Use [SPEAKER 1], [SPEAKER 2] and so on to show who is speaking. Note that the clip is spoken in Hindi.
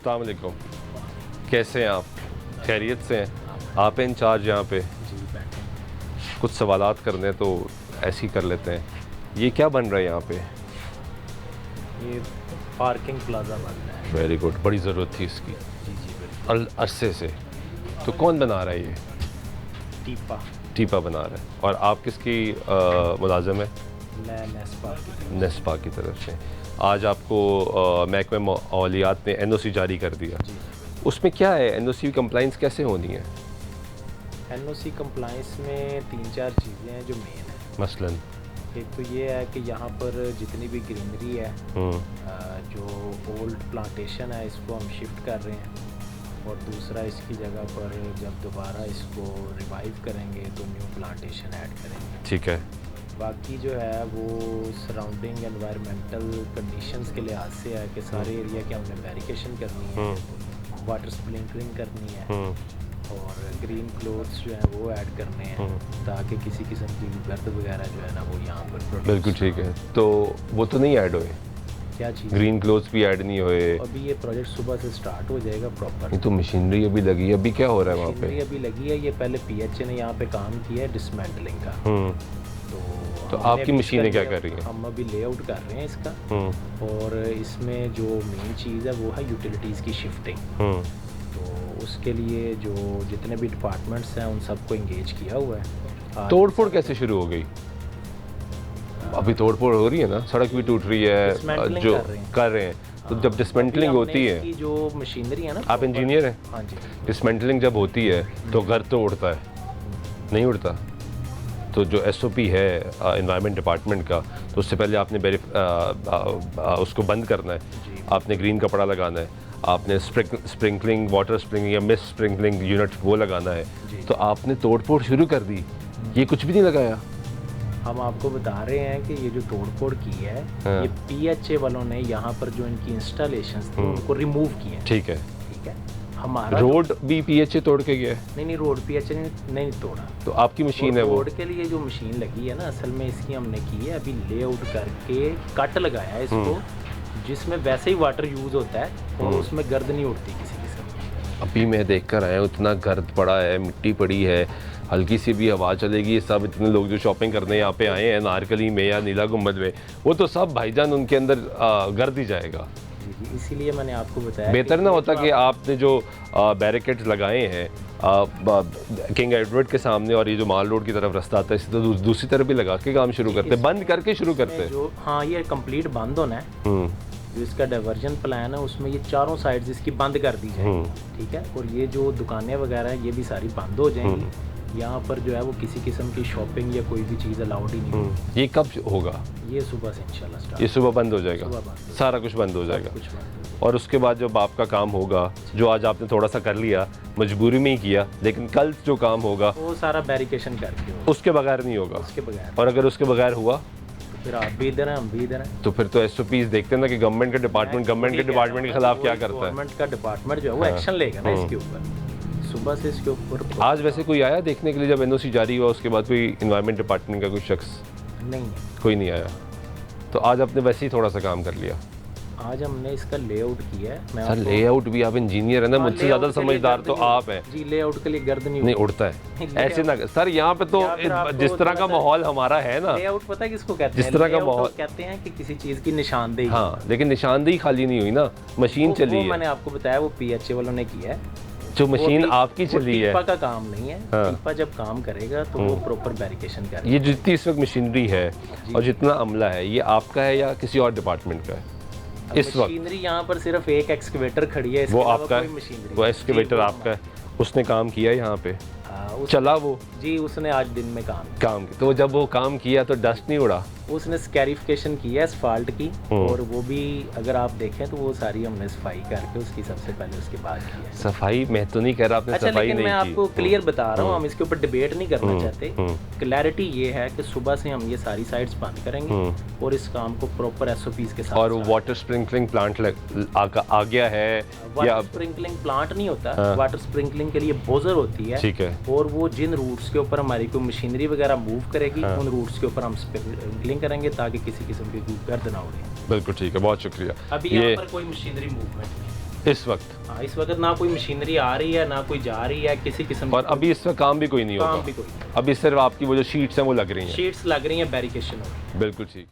[SPEAKER 1] अस्सलाम वालेकुम, कैसे हैं आप? खैरियत से हैं? आप हैं इंचार्ज यहाँ पे?
[SPEAKER 2] जी बैठे।
[SPEAKER 1] कुछ सवालात करने हैं तो ऐसे ही कर लेते हैं। ये क्या बन रहा है यहाँ पे?
[SPEAKER 2] ये पार्किंग प्लाजा बन रहा है।
[SPEAKER 1] वेरी गुड, बड़ी ज़रूरत थी इसकी
[SPEAKER 2] जी जी बिल्कुल।
[SPEAKER 1] अरसे से। तो कौन बना रहा है ये?
[SPEAKER 2] टीपा।
[SPEAKER 1] टीपा बना रहा है। और आप किसकी मुलाजिम है?
[SPEAKER 2] मैं नेस्पा की।
[SPEAKER 1] नेस्पा की तरफ से। आज आपको महकमे माहौलियात ने NOC जारी कर दिया।
[SPEAKER 2] जी।
[SPEAKER 1] उसमें क्या है, NOC कंप्लाइंस कैसे होनी है?
[SPEAKER 2] NOC कंप्लाइंस में 3-4 चीज़ें हैं जो मेन है।
[SPEAKER 1] मसलन
[SPEAKER 2] एक तो ये है कि यहाँ पर जितनी भी ग्रीनरी है, जो ओल्ड प्लांटेशन है, इसको हम शिफ्ट कर रहे हैं। और दूसरा, इसकी जगह पर जब दोबारा इसको रिवाइव करेंगे तो न्यू प्लांटेशन ऐड करेंगे।
[SPEAKER 1] ठीक है।
[SPEAKER 2] बाकी जो है वो सराउंडिंग एनवायरमेंटल कंडीशंस के लिहाज से है कि सारे एरिया की हमने बैरिकेशन करनी है, वाटर स्प्रिंकलिंग करनी है और ग्रीन क्लोथ्स जो है वो ऐड करने हैं ताकि किसी किस्म की गर्द वगैरह जो है ना वो यहाँ पर
[SPEAKER 1] बिल्कुल ठीक है। तो वो तो नहीं ऐड हुए?
[SPEAKER 2] क्या चीज़?
[SPEAKER 1] ग्रीन क्लोथ्स भी ऐड नहीं हुए?
[SPEAKER 2] अभी ये प्रोजेक्ट सुबह से स्टार्ट हो जाएगा प्रॉपर।
[SPEAKER 1] ये तो मशीनरी अभी लगी है। अभी क्या हो रहा है वहाँ पे?
[SPEAKER 2] मशीनरी अभी लगी है। ये पहले PHA ने यहाँ पे काम किया है डिसमेंटलिंग का।
[SPEAKER 1] तो
[SPEAKER 2] हमने
[SPEAKER 1] आपकी
[SPEAKER 2] अभी
[SPEAKER 1] मशीनें
[SPEAKER 2] इसका
[SPEAKER 1] क्या कर रही हैं?
[SPEAKER 2] हम अभी लेआउट कर रहे हैं इसका। और इसमें जो मेन चीज़ है वो है यूटिलिटीज़ की शिफ्टिंग। तो उसके लिए जो जितने भी डिपार्टमेंट्स हैं उन सबको इंगेज किया हुआ है।
[SPEAKER 1] तोड़ फोड़ कैसे शुरू हो गई? अभी तोड़ फोड़ हो रही है ना, सड़क भी टूट रही है जो कर रहे हैं। तो जब डिसमेंटलिंग होती है,
[SPEAKER 2] जो मशीनरी है ना,
[SPEAKER 1] आप इंजीनियर हैं?
[SPEAKER 2] हाँ जी।
[SPEAKER 1] डिसमेंटलिंग जब होती है तो घर तो उड़ता है, नहीं उड़ता? तो जो SOP है एनवायरनमेंट डिपार्टमेंट का, तो उससे पहले आपने उसको बंद करना है। आपने ग्रीन कपड़ा लगाना है, आपने स्प्रिंकलिंग वाटर स्प्रिंकलिंग या मिस्ट स्प्रिंकलिंग यूनिट वो लगाना है। तो आपने तोड़फोड़ शुरू कर दी, ये कुछ भी नहीं लगाया?
[SPEAKER 2] हम आपको बता रहे हैं कि ये जो तोड़फोड़ की है, ये PHA वालों ने यहाँ पर जो इनकी इंस्टॉलेशंस थी उनको रिमूव किया।
[SPEAKER 1] ठीक है।
[SPEAKER 2] ठीक है। हमारा
[SPEAKER 1] रोड भी PHA तोड़ के गया है?
[SPEAKER 2] नहीं, रोड PHA ने नहीं तोड़ा।
[SPEAKER 1] तो आपकी मशीन है वो?
[SPEAKER 2] रोड के लिए जो मशीन लगी है ना, असल में इसकी हमने की है अभी लेआउट करके कट लगाया है इसको, जिसमें वैसे ही वाटर यूज होता है और उसमें गर्द नहीं उड़ती किसी किस्म की।
[SPEAKER 1] अभी मैं देख कर आया, उतना गर्द पड़ा है, मिट्टी पड़ी है, हल्की सी भी हवा चलेगी। ये सब इतने लोग जो शॉपिंग करने यहाँ पे आए हैं नारकली में या नीला गुम्बद में, वो तो सब भाईजान उनके अंदर गर्द ही जाएगा।
[SPEAKER 2] जी, इसीलिए मैंने आपको बताया
[SPEAKER 1] बेहतर ना होता कि आपने जो बैरिकेड्स लगाए हैं किंग एडवर्ड के सामने और ये जो माल रोड की तरफ रास्ता आता है, इसी तो दूसरी तरफ भी लगा के काम शुरू करते, बंद करके शुरू करते।
[SPEAKER 2] जो हाँ, ये कंप्लीट बंद होना है। जो इसका डाइवर्जन प्लान है उसमें ये चारों साइड्स इसकी बंद कर दी जाएगी। ठीक है। और ये जो दुकानें वगैरह हैं ये भी सारी बंद हो जाएंगी। यहाँ पर जो है वो किसी किस्म की शॉपिंग या कोई भी चीज़ अलाउड ही नहीं होगी।
[SPEAKER 1] ये कब होगा?
[SPEAKER 2] ये सुबह से इंशाल्लाह स्टार्ट।
[SPEAKER 1] ये सुबह बंद हो जाएगा? सारा कुछ बंद हो जाएगा। और उसके बाद जब आपका काम होगा, जो आज आपने थोड़ा सा कर लिया, मजबूरी में ही किया, लेकिन कल जो काम होगा
[SPEAKER 2] वो सारा बैरिकेशन करके होगा।
[SPEAKER 1] उसके बगैर नहीं होगा?
[SPEAKER 2] उसके बगैर।
[SPEAKER 1] और अगर उसके बगैर हुआ
[SPEAKER 2] तो फिर आप भी इधर हैं, हम भी इधर हैं।
[SPEAKER 1] तो फिर तो SOPs देखते हैं ना कि गवर्नमेंट का डिपार्टमेंट के खिलाफ क्या करता है।
[SPEAKER 2] गवर्नमेंट का डिपार्टमेंट जो है वो एक्शन लेगा ना इसके ऊपर। सुबह से इसके ऊपर
[SPEAKER 1] आज वैसे कोई आया देखने के लिए जब NOC जारी हुआ उसके बाद? कोई इन्वायरमेंट डिपार्टमेंट का कोई शख्स?
[SPEAKER 2] नहीं,
[SPEAKER 1] कोई नहीं आया। तो आज आपने वैसे ही थोड़ा सा काम कर लिया?
[SPEAKER 2] आज हमने इसका लेआउट किया है। मैं
[SPEAKER 1] सर लेआउट भी, आप इंजीनियर है ना, मुझसे ज़्यादा समझदार तो आप हैं
[SPEAKER 2] जी। लेआउट के लिए गर्द
[SPEAKER 1] नहीं उड़ता है ऐसे ना सर। यहाँ पे तो जिस तरह का माहौल हमारा है ना,
[SPEAKER 2] लेआउट पता है किसको कहते हैं?
[SPEAKER 1] जिस तरह का माहौल
[SPEAKER 2] कहते हैं कि किसी चीज़ की निशानदेही।
[SPEAKER 1] हाँ, लेकिन निशानदेही खाली नहीं हुई ना, मशीन चली है।
[SPEAKER 2] मैंने आपको बताया वो PHA वालों ने किया है।
[SPEAKER 1] जो मशीन आपकी चली है,
[SPEAKER 2] टीपा का काम नहीं है। टीपा जब काम करेगा तो वो प्रॉपर बैरिकेशन करेगा।
[SPEAKER 1] ये जितनी इस वक्त मशीनरी है और जितना अमला है, ये आपका है या किसी और डिपार्टमेंट का है? इस वक्त
[SPEAKER 2] मशीनरी यहाँ पर सिर्फ एक एक्सकेवेटर खड़ी है,
[SPEAKER 1] वो आपका है? वो एक्सकेवेटर आपका है? उसने काम किया यहाँ पे? चला वो?
[SPEAKER 2] जी, उसने आज दिन में काम
[SPEAKER 1] किया। तो जब वो काम किया तो डस्ट नहीं उड़ा?
[SPEAKER 2] उसने स्कैरिफिकेशन की है एस्फाल्ट की, और वो भी अगर आप देखें तो वो सारी हमने सफाई करके उसकी सबसे पहले उसके बाद की है।
[SPEAKER 1] सफाई मैं तो नहीं कह रहा आपने सफाई नहीं की।
[SPEAKER 2] मैं आपको क्लियर बता रहा हूँ, हम इसके ऊपर डिबेट नहीं करना चाहते। क्लैरिटी ये है कि सुबह से हम ये सारी साइट्स बंद करेंगे और इस काम को प्रॉपर SOPs के साथ।
[SPEAKER 1] और वाटर स्प्रिंकलिंग प्लांट आ गया है?
[SPEAKER 2] वाटर स्प्रिंकलिंग प्लांट नहीं होता, वाटर स्प्रिंकलिंग के लिए बोजर होती है।
[SPEAKER 1] ठीक है।
[SPEAKER 2] और वो जिन रूट्स के ऊपर हमारी कोई मशीनरी वगैरह मूव करेगी, उन रूट्स के ऊपर हम स्प्रिंकलिंग करेंगे ताकि किसी किस्म की गर्द ना उड़े।
[SPEAKER 1] बिल्कुल ठीक है, बहुत शुक्रिया।
[SPEAKER 2] अभी यहाँ पर कोई मशीनरी मूवमेंट नहीं।
[SPEAKER 1] इस वक्त?
[SPEAKER 2] हाँ, इस वक्त ना कोई मशीनरी आ रही है, ना कोई जा रही है किसी किस्म
[SPEAKER 1] और अभी इसमें काम भी कोई नहीं
[SPEAKER 2] काम
[SPEAKER 1] होगा?
[SPEAKER 2] भी कोई नहीं।
[SPEAKER 1] अभी सिर्फ आपकी वो जो शीट्स हैं वो लग रही हैं?
[SPEAKER 2] शीट्स लग रही हैं, बैरिकेशन हो रही है।
[SPEAKER 1] बिल्कुल ठीक है।